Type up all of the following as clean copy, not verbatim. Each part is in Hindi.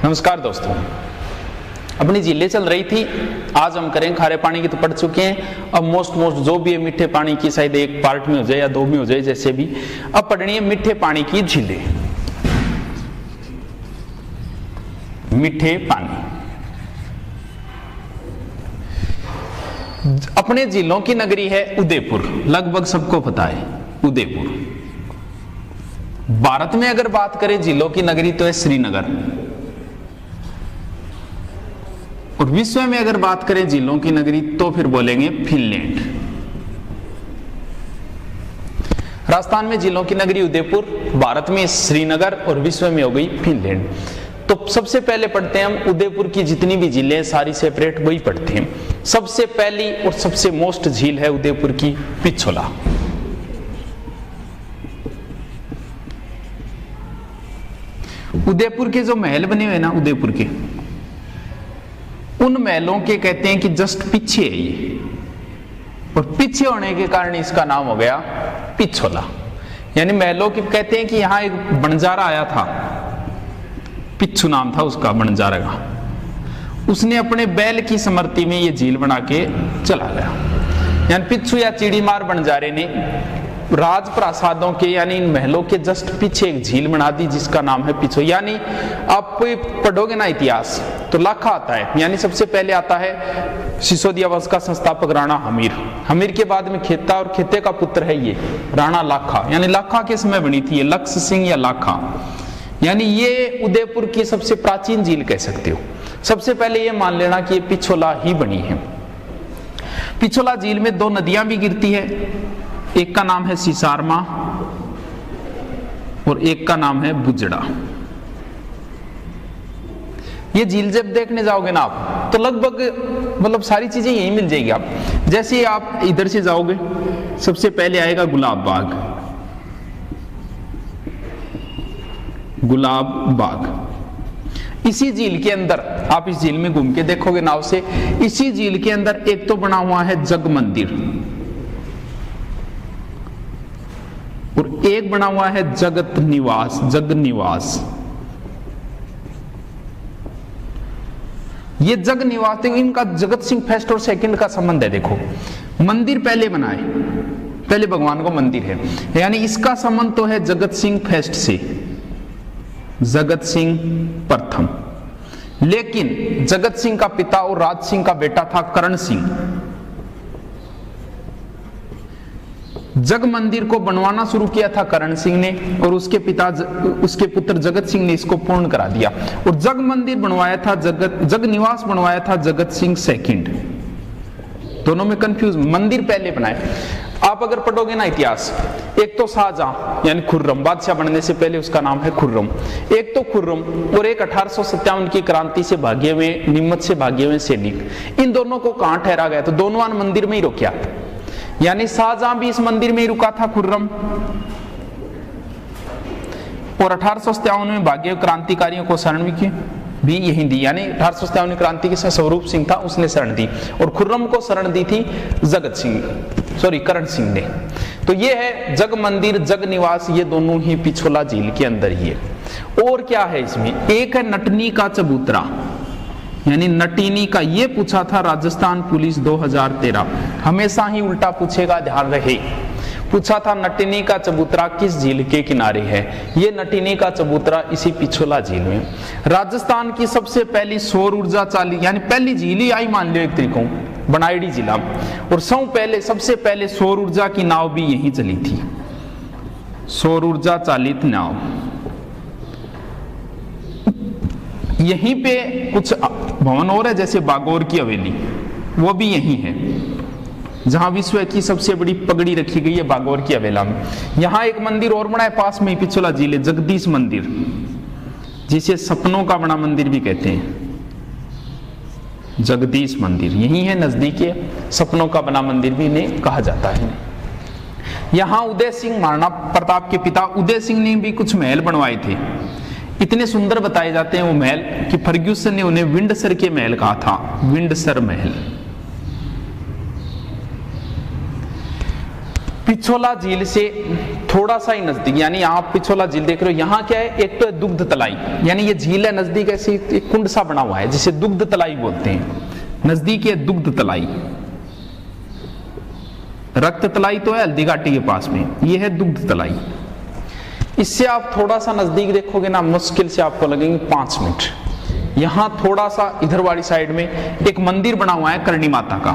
नमस्कार दोस्तों, अपनी झीलें चल रही थी। आज हम करें खारे पानी की, तो पढ़ चुके हैं। अब मोस्ट जो भी है मीठे पानी की, शायद एक पार्ट में हो जाए या दो में हो जाए, जैसे भी। अब पढ़नी है मीठे पानी की झीलें। मीठे पानी अपने झीलों की नगरी है उदयपुर। लगभग सबको पता है उदयपुर। भारत में अगर बात करें झीलों की नगरी तो है श्रीनगर, और विश्व में अगर बात करें झीलों की नगरी तो फिर बोलेंगे फिनलैंड। राजस्थान में झीलों की नगरी उदयपुर, भारत में श्रीनगर और विश्व में हो गई फिनलैंड। तो सबसे पहले पढ़ते हैं हम उदयपुर की जितनी भी झीलें सारी सेपरेट वही पढ़ते हैं। सबसे पहली और सबसे मोस्ट झील है उदयपुर की पिछोला। उदयपुर के जो महल बने हुए ना उदयपुर के, उन महलों के कहते हैं कि जस्ट पीछे है ये, और पीछे होने के कारण इसका नाम हो गया पिछोला। यानी महलों के कहते हैं कि यहां एक बंजारा आया था, पिच्छू नाम था उसका बंजारा का। उसने अपने बैल की स्मृति में ये झील बना के चला गया। यानी पिच्छू या चिड़ीमार बंजारे ने राजप्रासादों के यानी इन महलों के जस्ट पीछे एक झील बना दी जिसका नाम है पिछो। यानी आप पढ़ोगे ना इतिहास तो लाखा आता है। यानी सबसे पहले आता है सिसोदिया वंश का संस्थापक राणा हमीर। हमीर के बाद में खेता, और खेते का पुत्र है ये राणा लाखा। यानी लाखा के समय बनी थी ये, लक्ष्य सिंह या लाखा। यानी ये उदयपुर की सबसे प्राचीन झील कह सकते हो। सबसे पहले ये मान लेना कि ये पिछोला ही बनी है। पिछोला झील में दो नदियां भी गिरती है, एक का नाम है सिसारमा और एक का नाम है बुजड़ा। ये झील जब देखने जाओगे ना आप तो लगभग मतलब सारी चीजें यही मिल जाएगी। आप जैसे आप इधर से जाओगे सबसे पहले आएगा गुलाब बाग। गुलाब बाग इसी झील के अंदर, आप इस झील में घूम के देखोगे नाव से, इसी झील के अंदर एक तो बना हुआ है जग मंदिर और एक बना हुआ है जगत निवास, जग निवास। ये जग निवास देखो, इनका जगत सिंह फर्स्ट और सेकंड का संबंध है। देखो मंदिर पहले बनाए, पहले भगवान को मंदिर है, यानी इसका संबंध तो है जगत सिंह फर्स्ट से, जगत सिंह प्रथम। लेकिन जगत सिंह का पिता और राज सिंह का बेटा था करण सिंह। जग मंदिर को बनवाना शुरू किया था करण सिंह ने, और उसके पिता उसके पुत्र जगत सिंह ने इसको पूर्ण करा दिया। और जग मंदिर बनवाया था जग निवास बनवाया था जगत सिंह सेकंड। दोनों में कंफ्यूज, मंदिर पहले बनाए। आप अगर पढ़ोगे ना इतिहास, एक तो शाहजहां यानी खुर्रम, बादशाह बनने से पहले उसका नाम है खुर्रम। एक तो खुर्रम और एक 1857 की क्रांति से भागे हुए, निम्मत से भागे हुए सैनिक। इन दोनों को कहां ठहरा गया? तो दोनों मंदिर में ही रोका। यानी शाहजहां भी इस मंदिर में ही रुका था खुर्रम, और 1857 में भागे हुए क्रांतिकारियों को शरण भी यही दी। यानी 1857 क्रांति के स्वरूप सिंह था, उसने शरण दी, और खुर्रम को शरण दी थी करण सिंह ने। तो ये है जग मंदिर, जग निवास, ये दोनों ही पिछोला झील के अंदर ही है। और क्या है इसमें? एक है नटनी का चबूतरा, यानी नटीनी का। ये पूछा था राजस्थान पुलिस 2013, हमेशा ही उल्टा पूछेगा, ध्यान रहे। पूछा था नटिनी का चबूतरा किस झील के किनारे है? ये नटिनी का चबूतरा इसी पिछोला झील में। राजस्थान की सबसे पहली सौर ऊर्जा चालित, यानी पहली झील ही आई मान लो एक तरीकों, बनाईडी जिला। और सबसे पहले सौर ऊर्जा की नाव भी यहीं चली थी, सौर ऊर्जा चालित नाव। यहीं पे कुछ भवन और है, जैसे बागौर की हवेली, वो भी यहीं है, जहां विश्व की सबसे बड़ी पगड़ी रखी गई है बागौर की हवेला में। यहां एक मंदिर और बना है पास में ही पिछोला झील है, जगदीश मंदिर, जिसे सपनों का बड़ा मंदिर भी कहते हैं। जगदीश मंदिर यही है, नजदीक है, सपनों का बना मंदिर भी इन्हें कहा जाता है। यहां उदय सिंह महाराणा प्रताप के पिता उदय सिंह ने भी कुछ महल बनवाए थे। इतने सुंदर बताए जाते हैं वो महल कि फर्ग्यूसन ने उन्हें विंडसर के महल कहा था, विंडसर महल। पिछोला झील से थोड़ा सा ही नजदीक, यानी आप पिछोला झील देख रहे हो, यहाँ क्या है, एक तो है दुग्ध तलाई, यानी ये झील है नजदीक, ऐसे एक कुंड सा बना हुआ है जिसे दुग्ध तलाई बोलते हैं, नजदीक है दुग्ध तलाई। रक्त तलाई तो है हल्दी घाटी के पास में, ये है दुग्ध तलाई। इससे आप थोड़ा सा नजदीक देखोगे ना, मुश्किल से आपको लगेंगे 5 मिनट। यहां थोड़ा सा इधर वाली साइड में एक मंदिर बना हुआ है करणी माता का,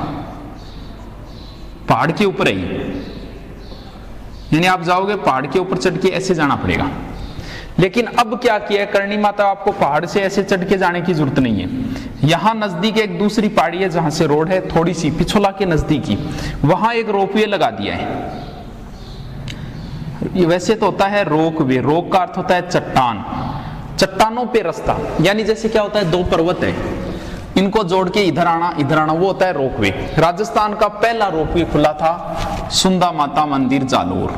पहाड़ के ऊपर ही, यानी आप जाओगे पहाड़ के ऊपर चढ़ के ऐसे जाना पड़ेगा। लेकिन अब क्या किया है करणी माता, आपको पहाड़ से ऐसे चढ़ के जाने की जरूरत नहीं है। यहां नजदीक एक दूसरी पहाड़ी है जहां से रोड है, थोड़ी सी पिछोला के नजदीक ही, वहां एक रोपवे लगा दिया है। ये वैसे तो होता है रोकवे, रोक का अर्थ होता है चट्टान, चट्टानों पे रास्ता, यानी जैसे क्या होता है, 2 पर्वत है, इनको जोड़ के इधर आना, वो होता है रोपवे। राजस्थान का पहला रोपवे खुला था सुंदा माता मंदिर जालोर।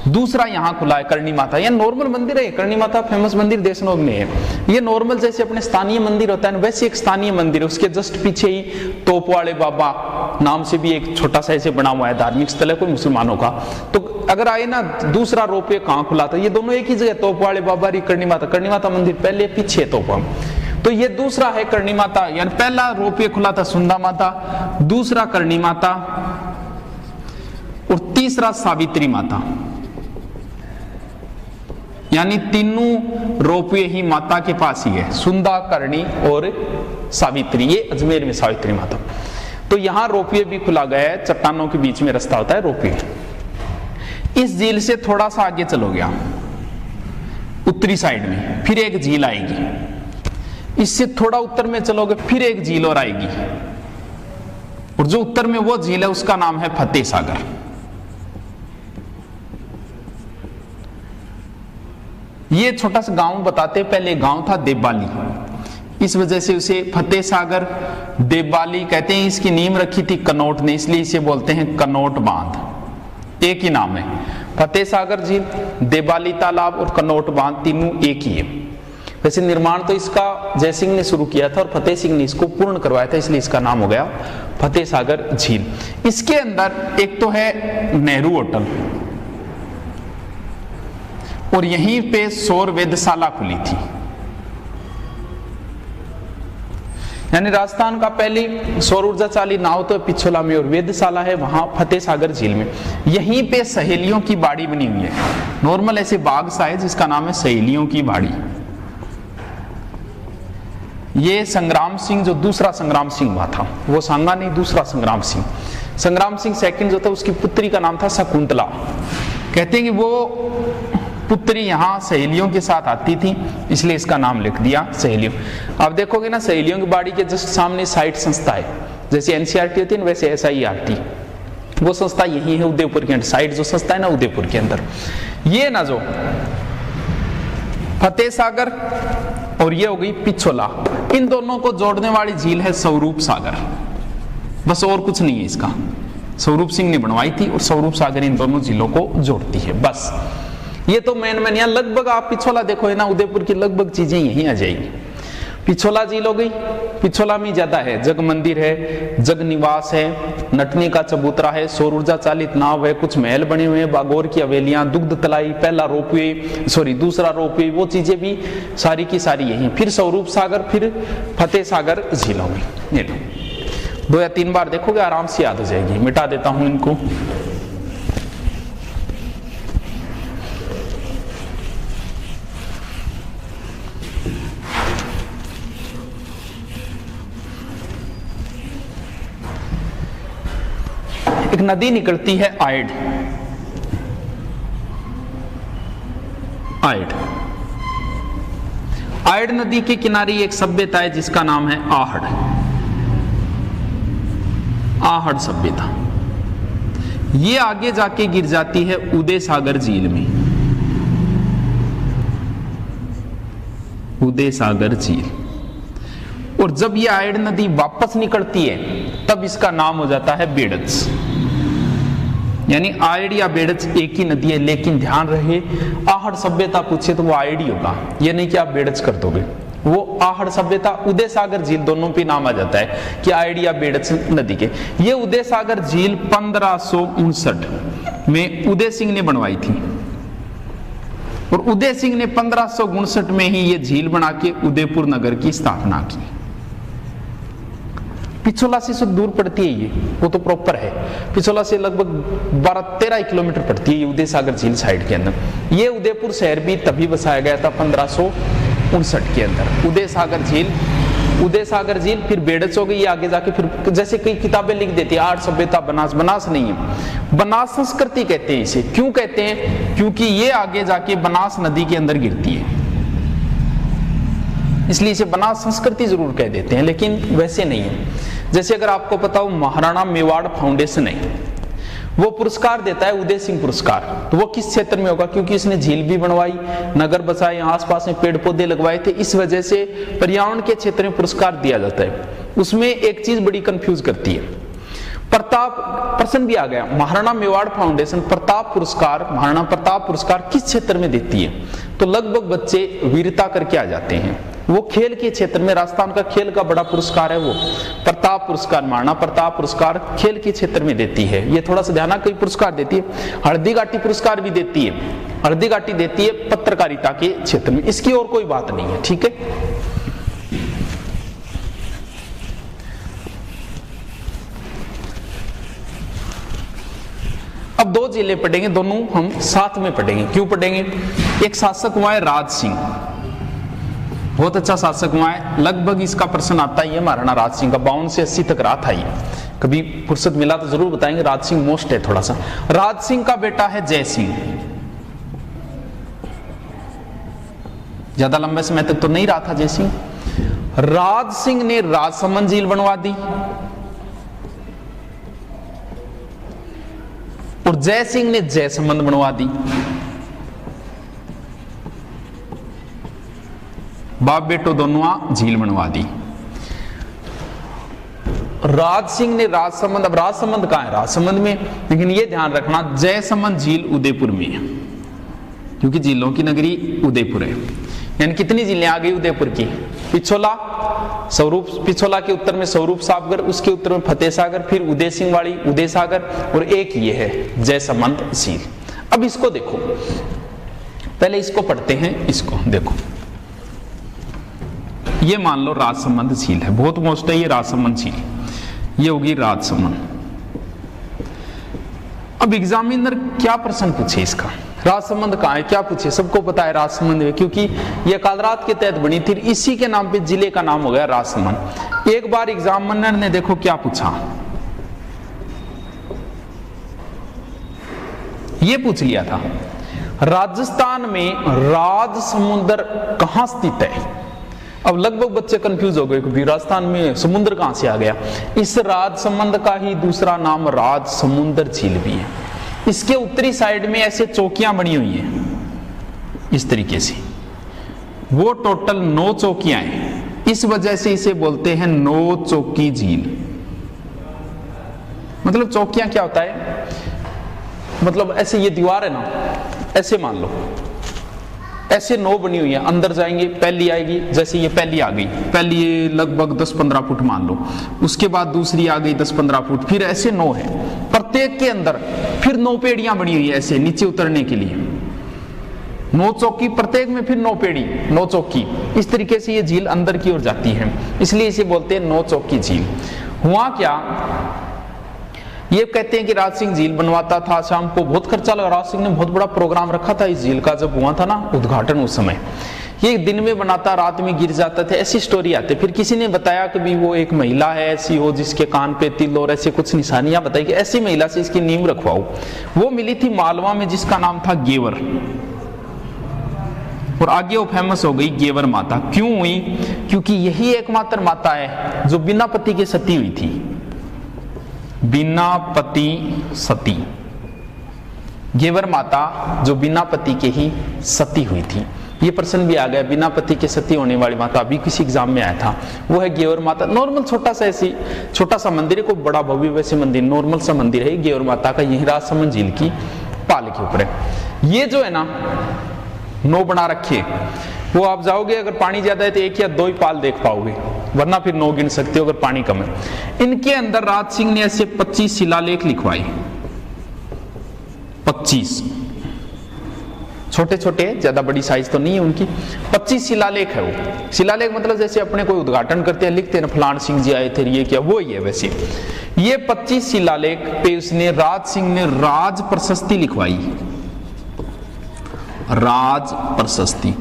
दूसरा यहाँ खुला है करणी माता, यह नॉर्मल मंदिर है, करणी माता फेमस मंदिर देशनोग में है। ये नॉर्मल जैसे अपने स्थानीय मंदिर होता है ना, वैसे एक स्थानीय मंदिर है। उसके जस्ट पीछे ही तोप वाले बाबा नाम से भी एक छोटा सा ऐसे बना हुआ है, धार्मिक स्थल है कोई मुसलमानों का। तो अगर आए ना, दूसरा रोपवे कहाँ खुला था, ये दोनों एक ही जगह, तोप वाले बाबा करणी माता मंदिर पहले, पीछे तोपा। तो ये दूसरा है करणी माता, यानी पहला रोपवे खुला था सुंदा माता, दूसरा करणी माता, और तीसरा सावित्री माता। यानी तीनों रोपवे ही माता के पास ही है, सुंदा, करणी और सावित्री। ये अजमेर में सावित्री माता। तो यहां रोपवे भी खुला गया है, चट्टानों के बीच में रास्ता होता है रोपवे। इस झील से थोड़ा सा आगे चलोगे आप उत्तरी साइड में, फिर एक झील आएगी। इससे थोड़ा उत्तर में चलोगे, फिर एक झील और आएगी, और जो उत्तर में वो झील है उसका नाम है फतेह सागर। ये छोटा सा गांव बताते, पहले गांव था देवबाली, इस वजह से उसे फतेह सागर देवबाली कहते हैं। इसकी नींव रखी थी कनौट ने, इसलिए इसे बोलते हैं कनौट बांध। एक ही नाम है, फतेह सागर झील, देवबाली तालाब और कनौट बांध, तीनों एक ही है। वैसे निर्माण तो इसका जय सिंह ने शुरू किया था और फतेह सिंह ने इसको पूर्ण करवाया था, इसलिए इसका नाम हो गया फतेह सागर झील। इसके अंदर एक तो है नेहरू होटल, और यहीं पे सौर वेधशाला खुली थी। यानी राजस्थान का पहली सौर ऊर्जा चालित नाव तो पिछोला में, और वेधशाला है वहां फतेह सागर झील में। यहीं पे सहेलियों की बाड़ी बनी हुई है, नॉर्मल ऐसे बाग सा है जिसका नाम है सहेलियों की बाड़ी। ये संग्राम सिंह, जो दूसरा संग्राम सिंह हुआ था, वो सांगा नहीं, दूसरा संग्राम सिंह, संग्राम सिंह सेकंड जो था, उसकी पुत्री का नाम था शकुंतला। कहते हैं कि वो पुत्री यहाँ सहेलियों के साथ आती थी, इसलिए इसका नाम लिख दिया सहेलियों। आप देखोगे ना, सहेलियों की बाड़ी के जस्ट सामने साइट संस्था है, जैसे एनसीईआरटी होती है ना, वैसे SIERT, वो संस्था यही है उदयपुर के अंदर। साइट जो संस्था है ना उदयपुर के अंदर, ये ना जो फतेह सागर और ये हो गई पिछोला, इन दोनों को जोड़ने वाली झील है स्वरूप सागर, बस और कुछ नहीं है इसका। स्वरूप सिंह ने बनवाई थी, और स्वरूप सागर इन दोनों झीलों को जोड़ती है, बस। ये तो मेन यहाँ लगभग आप पिछोला देखो है ना, उदयपुर की लगभग चीजें यहीं आ जाएगी। पिछोला झील हो गई, पिछोला में ज्यादा है, जग मंदिर है, जग निवास है, नटने का चबूतरा है, सौर ऊर्जा चालित नाव है, कुछ महल बने हुए हैं, बागोर की हवेलियां, दुग्ध तलाई, पहला रोपवे, दूसरा रोपवे, वो चीजें भी सारी की सारी यही। फिर स्वरूप सागर, फिर फतेह सागर झील हो गई। ये लो 2 या 3 बार देखोगे आराम से याद हो जाएगी। मिटा देता हूं इनको। एक नदी निकलती है आयड, आयड नदी के किनारे एक सभ्यता है जिसका नाम है आहड़ सभ्यता। ये आगे जाके गिर जाती है उदय सागर झील में, उदय सागर झील। और जब ये आयड नदी वापस निकलती है तब इसका नाम हो जाता है बेड़च। यानी आयड या बेड़च एक ही नदी है, लेकिन ध्यान रहे आहड़ सभ्यता पूछे तो वो आयड ही होगा, ये नहीं कि आप बेड़च कर दोगे। वो आहड़ सभ्यता, उदय सागर झील दोनों पे नाम आ जाता है कि आइडिया बेड़च नदी के। ये उदय सागर झील 1559 में उदय सिंह ने बनवाई थी और उदय सिंह ने 1559 में ही ये झील बना के उदयपुर नगर की स्थापना की। पिछोला से दूर पड़ती है ये, वो तो प्रॉपर है, पिछोला से लगभग 12-13 किलोमीटर पड़ती है ये उदय सागर झील साइड के अंदर। ये उदयपुर शहर भी तभी बसाया गया था 1559 के अंदर। उदय सागर झील फिर बेड़च हो गई, आगे जाके फिर जैसे कई किताबें लिख देती है आठ सभ्यता बनास, बनास नहीं है, बनास संस्कृति कहते हैं इसे। क्यों कहते हैं? क्योंकि ये आगे जाके बनास नदी के अंदर गिरती है, इसलिए इसे बनास संस्कृति जरूर कह देते हैं, लेकिन वैसे नहीं है। जैसे अगर आपको पता हो महाराणा मेवाड़ फाउंडेशन है, वो पुरस्कार देता है उदय सिंह पुरस्कार, तो वो किस क्षेत्र में होगा? क्योंकि इसने झील भी बनवाई, नगर बसाए, आसपास में पेड़ पौधे लगवाए थे, इस वजह से पर्यावरण के क्षेत्र में पुरस्कार दिया जाता है। उसमें एक चीज बड़ी कंफ्यूज करती है, प्रताप प्रश्न भी आ गया, महाराणा मेवाड़ फाउंडेशन महाराणा प्रताप पुरस्कार किस क्षेत्र में देती है? तो लगभग बच्चे वीरता करके आ जाते हैं, वो खेल के क्षेत्र में, राजस्थान का खेल का बड़ा पुरस्कार है वो प्रताप पुरस्कार, महाराणा प्रताप पुरस्कार खेल के क्षेत्र में देती है। ये थोड़ा सा ध्यान, कई पुरस्कार देती है, हल्दी घाटी पुरस्कार भी देती है, हल्दी घाटी देती है पत्रकारिता के क्षेत्र में, इसकी और कोई बात नहीं है, ठीक है। अब दो जिले पढ़ेंगे, दोनों हम साथ में पढ़ेंगे। क्यों पढ़ेंगे? एक शासक हुआ है राज सिंह, बहुत अच्छा शासक हुआ है, लगभग इसका प्रश्न आता ही है महाराणा राज सिंह का, 52 से 80 तक रहा था ये, कभी फुर्सत मिला तो जरूर बताएंगे। राज सिंह मोस्ट है थोड़ा सा। राज सिंह का बेटा है जय सिंह, ज्यादा लंबे समय तक तो नहीं रहा था जय सिंह। राज सिंह ने राजसमंद झील बनवा दी और जय सिंह ने जयसमंद बनवा दी। बाप बेटो दोनों झील बनवा दी। राज सिंह ने राजसमंद, अब राजसमंद कहां है? राजसमंद में, लेकिन ये ध्यान रखना जयसमंद झील उदयपुर में है, क्योंकि झीलों की नगरी उदयपुर है। यानी कितनी झीलें आ गई उदयपुर की? पिछोला, स्वरूप, पिछोला के उत्तर में स्वरूप सागर, उसके उत्तर में फतेह सागर, फिर उदय सिंह वाली उदय सागर, और एक ये है जयसमंद झील। अब इसको देखो, पहले इसको पढ़ते हैं, इसको देखो, ये मान लो राजसमंद झील है, बहुत मोस्ट है ये राजसमंद झील, ये होगी राजसमंद। अब एग्जामिनर क्या प्रश्न पूछे इसका? राजसमंद कहां है, क्या पूछे? सबको पता है राजसमंद है, क्योंकि ये कालरात के तहत बनी थी, इसी के नाम पे जिले का नाम हो गया राजसमंद। एक बार एग्जामिनर ने देखो क्या पूछा, ये पूछ लिया था, राजस्थान में राजसमुंदर कहां स्थित है? अब लगभग बच्चे कंफ्यूज हो गए कि राजस्थान में समुद्र कहां से आ गया। इस राजसमंद का ही दूसरा नाम राजसमुंदर झील भी है। इसके उत्तरी साइड में ऐसे चौकियां बनी हुई हैं इस तरीके से, वो टोटल 9 चौकियां हैं, इस वजह से इसे बोलते हैं 9 चौकी झील। मतलब चौकियां क्या होता है? मतलब ऐसे ये दीवार है ना, ऐसे मान लो ऐसे 9 बनी हुई है, अंदर जाएंगे, पहली आएगी, जैसे ये पहली आ गई, पहली ये लगभग 10-15 फुट मान लो, उसके बाद दूसरी आ गई 10-15 फुट, फिर ऐसे 9 है, प्रत्येक के अंदर फिर 9 पेड़ियां बनी हुई है ऐसे नीचे उतरने के लिए, 9 चौकी, प्रत्येक में फिर 9 पेड़ी, 9 चौकी, इस तरीके से ये झील अंदर की ओर जाती है, इसलिए इसे बोलते हैं 9 चौकी झील। हुआ क्या, ये कहते हैं कि राज सिंह झील बनवाता था, शाम को बहुत खर्चा लगा, राज सिंह ने बहुत बड़ा प्रोग्राम रखा था इस झील का, जब हुआ था ना उद्घाटन, उस समय ये दिन में बनाता, रात में गिर जाता था, ऐसी स्टोरी आती। फिर किसी ने बताया कि भी वो एक महिला है ऐसी हो जिसके कान पे तिल और ऐसे कुछ निशानियां बताई कि ऐसी महिला से इसकी नींव रखवाओ। वो मिली थी मालवा में, जिसका नाम था गेवर, और आगे वो फेमस हो गई गेवर माता। क्यों हुई? क्योंकि यही एकमात्र माता है जो बिना पति के सती हुई थी, बिना पति सती, गेवर माता जो बिना पति के ही सती हुई थी। ये प्रश्न भी आ गया, बिना पति के सती होने वाली माता, अभी किसी एग्जाम में आया था, वो है गेवर माता। नॉर्मल छोटा सा ऐसी छोटा सा मंदिर है, कोई बड़ा भव्य वैसे मंदिर, नॉर्मल सा मंदिर है गेवर माता का, यही राजसमंद झील की पाल के ऊपर है। ये जो है ना 9 बना रखे, वो आप जाओगे, अगर पानी ज्यादा है तो 1 या 2 ही पाल देख पाओगे, वरना फिर 9 गिन सकते हो अगर पानी कम है। इनके अंदर राज सिंह ने ऐसे 25 शिलालेख लिखवाए, 25 छोटे छोटे, ज्यादा बड़ी साइज तो नहीं है उनकी, 25 शिलालेख है वो। शिलालेख मतलब जैसे अपने कोई उद्घाटन करते हैं लिखते हैं ना, फलान सिंह जी आए थे, ये क्या, वो ही है वैसे। ये 25 शिलालेख पे उसने, राज सिंह ने राज प्रशस्ति लिखवाई, राज प्रशस्ति।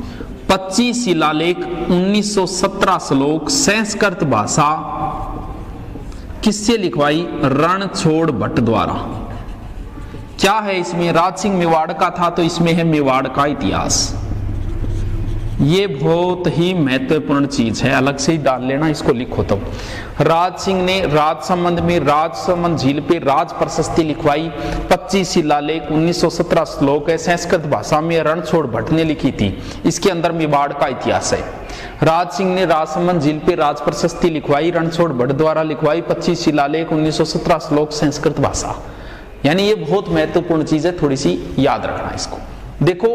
25 शिलालेख, 1917 श्लोक, संस्कृत भाषा, किससे लिखवाई? रणछोड़ भट्ट द्वारा। क्या है इसमें? राज सिंह मेवाड़ का था तो इसमें है मेवाड़ का इतिहास। ये बहुत ही महत्वपूर्ण चीज है, अलग से ही डाल लेना, इसको लिखो तब। राज सिंह ने राजसमंद में, राजसमंद झील पे राज प्रशस्ति लिखवाई, 25 शिलालेख, 1917 श्लोक है, संस्कृत भाषा में, रणछोड़ भट्ट ने लिखी थी। इसके अंदर मेवाड़ का इतिहास है। राज सिंह ने राजसमंद झील पे राज प्रशस्ति लिखवाई, रणछोड़ भट्ट द्वारा लिखवाई, 25 शिलालेख, 1917 श्लोक, संस्कृत भाषा। यानी ये बहुत महत्वपूर्ण चीज है, थोड़ी सी याद रखना इसको। देखो,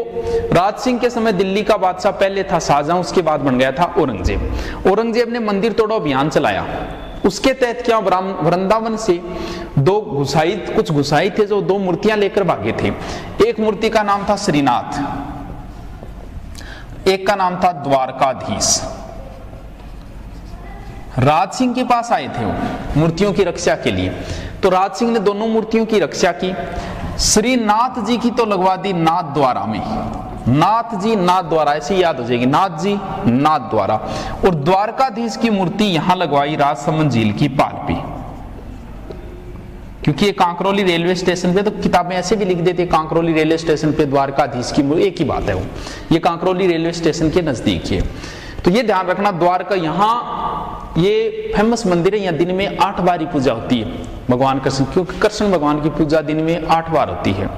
राज सिंह के समय दिल्ली का बादशाह पहले था शाहजहां, उसके बाद बन गया था औरंगजेब। औरंगजेब ने मंदिर तोड़ो अभियान चलाया, उसके तहत क्या वृंदावन से कुछ गुसाई थे जो 2 मूर्तियां लेकर भागे थे। एक मूर्ति का नाम था श्रीनाथ, एक का नाम था द्वारकाधीश। राज सिंह के पास आए थे वो मूर्तियों की रक्षा के लिए, तो राज सिंह ने दोनों मूर्तियों की रक्षा की। श्रीनाथ जी की तो लगवा दी नाथ द्वारा में, नाथ जी नाथ द्वारा, ऐसी याद हो जाएगी, नाथ जी नाथ द्वारा। और द्वारकाधीश की मूर्ति यहां लगवाई राजसमंद झील की पाल पे, क्योंकि ये कांकरोली रेलवे स्टेशन पे, तो किताबें ऐसे भी लिख देते कांकरोली रेलवे स्टेशन पे द्वारकाधीश की मूर्ति, एक ही बात है वो, ये कांकरोली रेलवे स्टेशन के नजदीक है। तो ये ध्यान रखना, द्वारका यहाँ ये फेमस मंदिर है, यहाँ दिन में 8 बार ही पूजा होती है भगवान कृष्ण, क्योंकि कृष्ण भगवान की पूजा दिन में 8 बार होती है।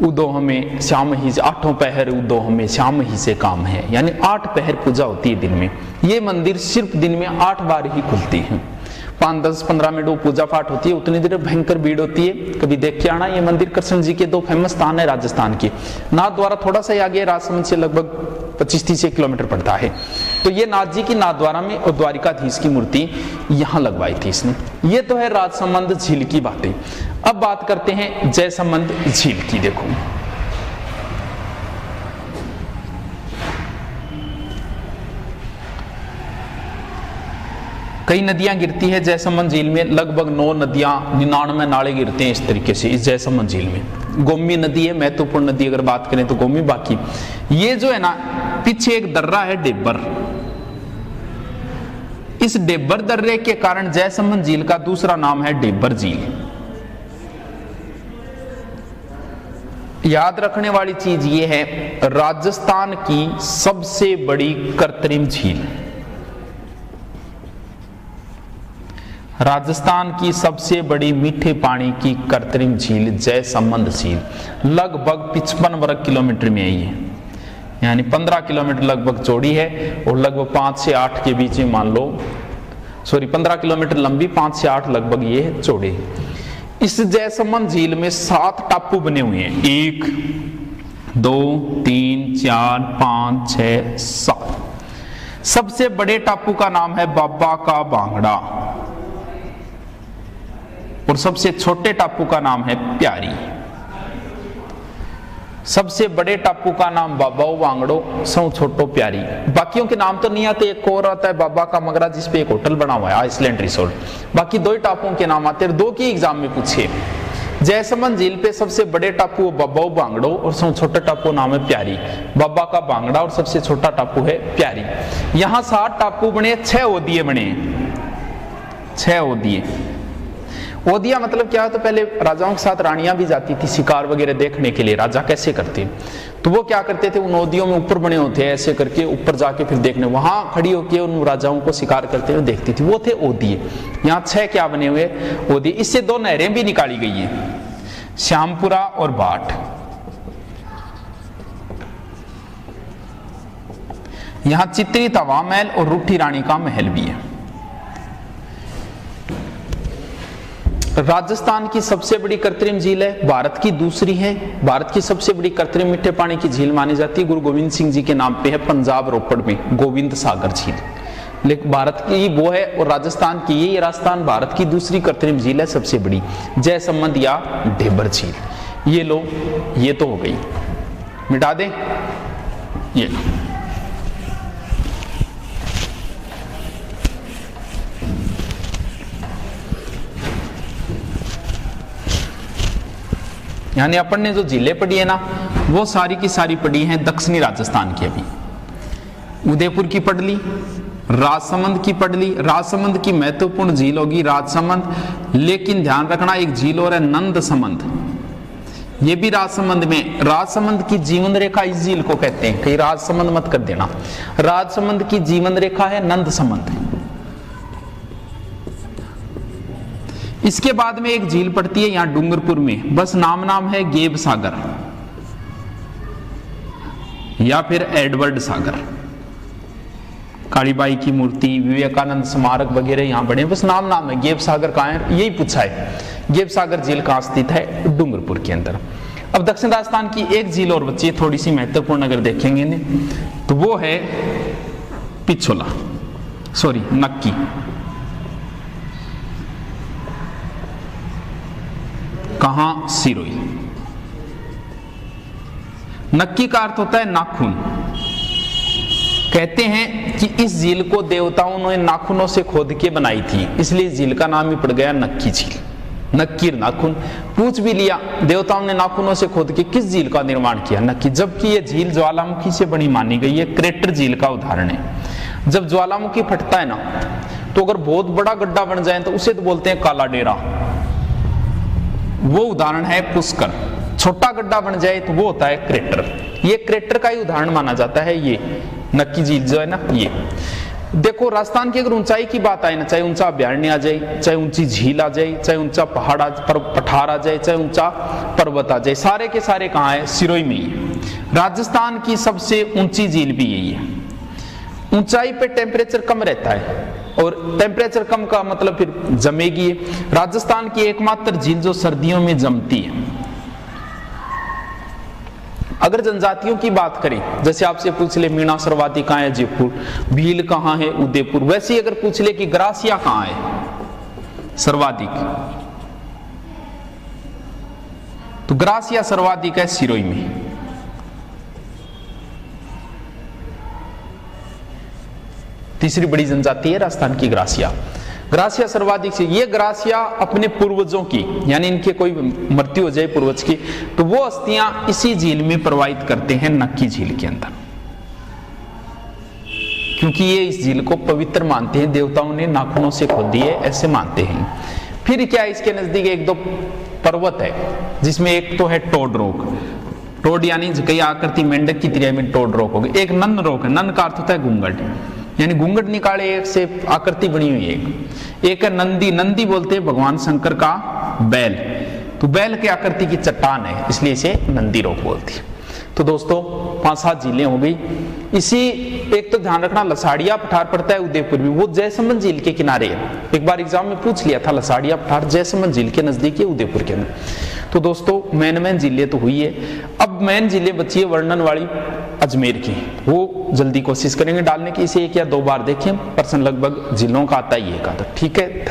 उदो हमें श्याम ही, 8 पहर उदो हमें श्याम ही से काम है, यानी 8 पहर पूजा होती है दिन में। ये मंदिर सिर्फ दिन में 8 बार ही खुलती है, 5, 10, 15 मिनट वो पूजा पाठ होती है, उतनी देर भयंकर भीड़ होती है। कभी देख के आना, ये मंदिर कृष्ण जी के 2 फेमस स्थान है राजस्थान के। नाथ द्वारा थोड़ा सा आगे, राजसमंद से लगभग 25-30 किलोमीटर पड़ता है। तो ये नाथ जी की नाथ द्वारा में और द्वारिकाधीश की मूर्ति यहां लगवाई थी इसने। ये तो है राजसमंद झील की बातें। अब बात करते हैं जयसमंद झील की। देखो, कई नदियां गिरती है जयसमंद झील में, लगभग 9 नदियां, 99 नाले गिरते हैं इस तरीके से इस जयसमंद झील में। गोमी नदी है महत्वपूर्ण नदी, अगर बात करें तो गोमी। बाकी ये जो है ना, पीछे एक दर्रा है डेब्बर, इस डेब्बर दर्रे के कारण जयसमंद झील का दूसरा नाम है डेब्बर झील। याद रखने वाली चीज ये है, राजस्थान की सबसे बड़ी कृत्रिम झील, राजस्थान की सबसे बड़ी मीठे पानी की कृत्रिम झील जयसमंद झील लगभग 55 वर्ग किलोमीटर में है ये, यानी 15 किलोमीटर लगभग चौड़ी है और लगभग 5 से 8 के बीच में मान लो, 15 किलोमीटर लंबी, 5 से 8 लगभग ये चौड़ी। इस जयसमंद झील में 7 टापू बने हुए हैं, 1, 2, 3, 4, 5, 6, 7। सबसे बड़े टापू का नाम है बाबा का बांगड़ा और सबसे छोटे टापू का नाम है प्यारी। सबसे बड़े टापू का नाम बाबा बांगड़ो, सब छोटो प्यारी। बाकियों के नाम तो नहीं आते, एक और आता है बाबा का मगरा जिसपे एक होटल बना हुआ है आइसलैंड रिसोर्ट। बाकी 2 ही टापुओं के नाम आते हैं, 2 की एग्जाम में पूछे। जयसमंद झील पे सबसे बड़े टापू बाबा बांगड़ो और सबसे छोटा टापू नाम है प्यारी। बाबा का बांगड़ा और सबसे छोटा टापू है प्यारी। यहाँ 7 टापू बने, 6 ओदिये बने, 6 ओदिये। ओदिया मतलब क्या है, तो पहले राजाओं के साथ रानियां भी जाती थी शिकार वगैरह देखने के लिए, राजा कैसे करते, तो वो क्या करते थे, उन ओदियों में ऊपर बने होते हैं, ऐसे करके ऊपर जाके फिर देखने, वहां खड़ी होकर उन राजाओं को शिकार करते हुए देखती थी, वो थे ओदिये। यहाँ 6 क्या बने हुए ओदिये। इससे 2 नहरें भी निकाली गई हैं, श्यामपुरा और भाट। यहाँ चित्री तवा महल और रूठी रानी का महल भी है। राजस्थान की सबसे बड़ी कृत्रिम झील है, भारत की दूसरी है। भारत की सबसे बड़ी कृत्रिम मीठे पानी की झील मानी जाती है गुरु गोविंद सिंह जी के नाम पे है, पंजाब रोपड़ में गोविंद सागर झील। लेकिन भारत की वो है और राजस्थान की ये, राजस्थान भारत की दूसरी कृत्रिम झील है सबसे बड़ी, जयसमंद या ढेबर झील। ये लो, ये तो हो गई, मिटा दें ये। यानी अपन ने जो झीलें पढ़ी है ना, वो सारी की सारी पढ़ी हैं दक्षिणी राजस्थान की। अभी उदयपुर की पढ़ ली, राजसमंद की पढ़ ली। राजसमंद की महत्वपूर्ण झील होगी राजसमंद, लेकिन ध्यान रखना एक झील और है नंदसमंद, ये भी राजसमंद में। राजसमंद की जीवन रेखा इस झील को कहते हैं, कहीं राजसमंद मत कर देना। राजसमंद की जीवन रेखा है नंदसमंद। इसके बाद में एक झील पड़ती है यहां डूंगरपुर में, बस नाम है गेब सागर या फिर एडवर्ड सागर। कालीबाई की मूर्ति, विवेकानंद स्मारक वगैरह यहां बने, बस नाम है। गेब सागर कहां है यही पूछा है। गेब सागर झील कहां स्थित है? डूंगरपुर के अंदर। अब दक्षिण राजस्थान की एक झील और बची है, थोड़ी सी महत्वपूर्ण अगर देखेंगे ने तो वो है पिछोला, सॉरी नक्की। कहां? सिरोही। नक्की का अर्थ होता है नाखून। कहते हैं कि इस झील को देवताओं ने नाखूनों से खोद के बनाई थी, इसलिए इस झील का नाम ही पड़ गया नक्की झील। नक्कीर नाखून। पूछ भी लिया देवताओं ने नाखूनों से खोद के किस झील का निर्माण किया? नक्की। जबकि यह झील ज्वालामुखी से बनी मानी गई है, क्रेटर झील का उदाहरण है। जब ज्वालामुखी फटता है ना, तो अगर बहुत बड़ा गड्ढा बन जाए तो उसे तो बोलते हैं काला डेरा, वो उदाहरण है पुष्कर। छोटा गड्ढा बन जाए तो वो होता है क्रेटर। ये क्रेटर का ही उदाहरण माना जाता है ये नक्की झील जो है ना। ये देखो राजस्थान की अगर ऊंचाई की बात आए ना, चाहे ऊंचा अभ्यारण्य आ जाए, चाहे ऊंची झील आ जाए, चाहे ऊंचा पहाड़ पठार आ जाए, चाहे ऊंचा पर्वत आ जाए, सारे के सारे कहाँ है? सिरोही में ही। राजस्थान की सबसे ऊंची झील भी यही है। ऊंचाई पे टेम्परेचर कम रहता है, और टेम्परेचर कम का मतलब फिर जमेगी। राजस्थान की एकमात्र झील जो सर्दियों में जमती है। अगर जनजातियों की बात करें, जैसे आपसे पूछ ले मीणा सरवाती कहाँ है? जयपुर। भील कहाँ है? उदयपुर। वैसे ही अगर पूछ ले कि ग्रासिया कहाँ है? सर्वाधिक, तो ग्रासिया सर्वाधिक है सिरोही में। तीसरी बड़ी जनजाति है राजस्थान की ग्रासिया। ग्रासिया सर्वाधिक से, ये ग्रासिया अपने पूर्वजों की, यानी इनके कोई मृत्यु हो जाए पूर्वज की, तो वो अस्थियां इसी झील में प्रवाहित करते हैं, नक्की झील के अंदर। क्योंकि ये इस झील को पवित्र मानते हैं, देवताओं ने नाखूनों से खोद दी है, ऐसे मानते हैं। फिर क्या इसके नजदीक एक दो पर्वत है, जिसमें एक तो है टोड रोक। टोड यानी कई आकृति मेंढक की तरह में टोड रोक हो गई। एक नन रोक है, नन का अर्थ होता है घूंघट, यानी घूंघट निकाले एक से आकृति बनी हुई। एक है नंदी। नंदी बोलते हैं भगवान शंकर का बैल, तो बैल की आकृति की चट्टान है, इसलिए इसे नंदी रोक बोलती है। तो दोस्तों 5-7 झीलें हो गई। इसी एक तो ध्यान रखना, लसाड़िया पठार पड़ता है उदयपुर में, वो जयसमंद झील के किनारे है। एक बार एग्जाम में पूछ लिया था, लसाड़िया पठार जयसमंद झील के नजदीक है उदयपुर के अंदर। तो दोस्तों मेन झीलें तो हुई है। अब मेन झीलें बची है वर्णन वाली अजमेर की, वो जल्दी कोशिश करेंगे डालने की। इसे 1 या 2 बार देखें, प्रश्न लगभग झीलों का आता ही है। ठीक है, धन्यवाद।